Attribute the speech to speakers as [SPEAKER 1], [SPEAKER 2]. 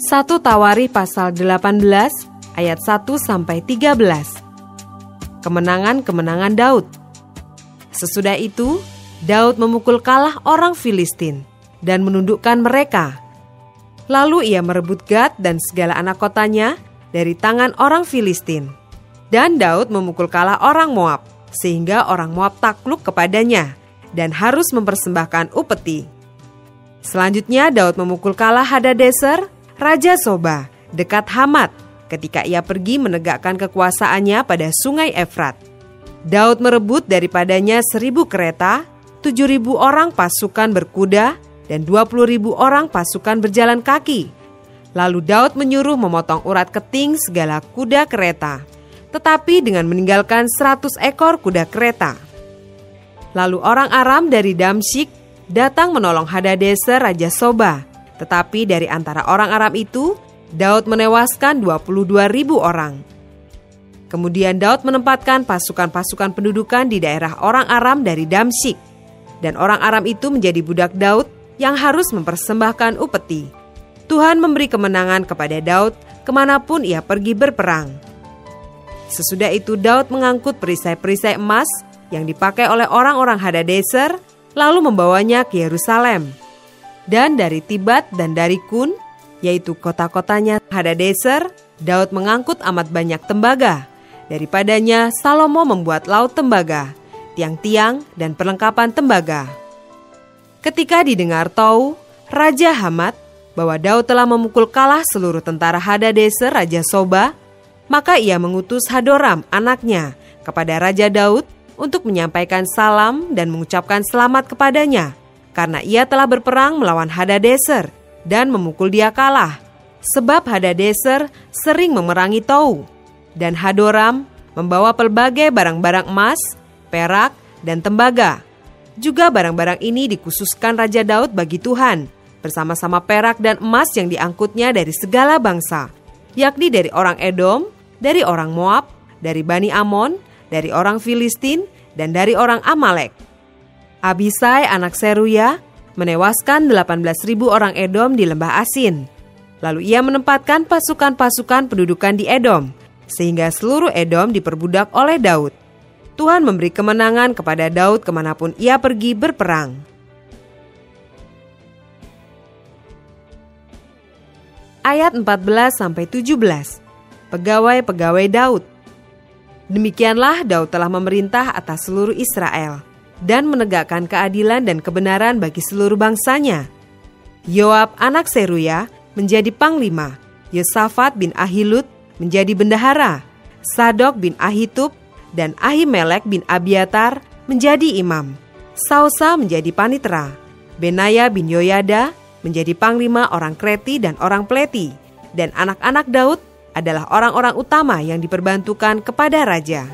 [SPEAKER 1] 1 Tawarikh pasal 18 ayat 1-13. Kemenangan-kemenangan Daud. Sesudah itu, Daud memukul kalah orang Filistin dan menundukkan mereka. Lalu ia merebut Gad dan segala anak kotanya dari tangan orang Filistin. Dan Daud memukul kalah orang Moab, sehingga orang Moab takluk kepadanya dan harus mempersembahkan upeti. Selanjutnya Daud memukul kalah Hadadeser, Raja Soba, dekat Hamat, ketika ia pergi menegakkan kekuasaannya pada sungai Efrat. Daud merebut daripadanya 1.000 kereta, 7.000 orang pasukan berkuda, dan 20.000 orang pasukan berjalan kaki. Lalu Daud menyuruh memotong urat keting segala kuda kereta, tetapi dengan meninggalkan 100 ekor kuda kereta. Lalu orang Aram dari Damsyik datang menolong Hadadeser Raja Soba, tetapi dari antara orang Aram itu, Daud menewaskan 22.000 orang. Kemudian Daud menempatkan pasukan-pasukan pendudukan di daerah orang Aram dari Damsyik, dan orang Aram itu menjadi budak Daud yang harus mempersembahkan upeti. Tuhan memberi kemenangan kepada Daud kemanapun ia pergi berperang. Sesudah itu Daud mengangkut perisai-perisai emas yang dipakai oleh orang-orang Hadadeser, lalu membawanya ke Yerusalem. Dan dari Tibat dan dari Kun, yaitu kota-kotanya Hadadeser, Daud mengangkut amat banyak tembaga. Daripadanya Salomo membuat laut tembaga, tiang-tiang dan perlengkapan tembaga. Ketika didengar Tou, Raja Hamat, bahwa Daud telah memukul kalah seluruh tentara Hadadeser Raja Soba, maka ia mengutus Hadoram anaknya kepada Raja Daud untuk menyampaikan salam dan mengucapkan selamat kepadanya, karena ia telah berperang melawan Hadadeser dan memukul dia kalah, sebab Hadadeser sering memerangi Tou. Dan Hadoram membawa pelbagai barang-barang emas, perak, dan tembaga. Juga barang-barang ini dikhususkan Raja Daud bagi Tuhan, bersama-sama perak dan emas yang diangkutnya dari segala bangsa, yakni dari orang Edom, dari orang Moab, dari Bani Amon, dari orang Filistin, dan dari orang Amalek. Abisai anak Seruya menewaskan 18.000 orang Edom di lembah Asin. Lalu ia menempatkan pasukan-pasukan pendudukan di Edom, sehingga seluruh Edom diperbudak oleh Daud. Tuhan memberi kemenangan kepada Daud kemanapun ia pergi berperang. Ayat 14-17. Pegawai-pegawai Daud. Demikianlah Daud telah memerintah atas seluruh Israel dan menegakkan keadilan dan kebenaran bagi seluruh bangsanya. Yoab anak Seruya menjadi panglima, Yosafat bin Ahilud menjadi bendahara, Sadok bin Ahitub dan Ahimelek bin Abiatar menjadi imam, Sausa menjadi panitera, Benaya bin Yoyada menjadi panglima orang Kreti dan orang Pleti, dan anak-anak Daud adalah orang-orang utama yang diperbantukan kepada raja.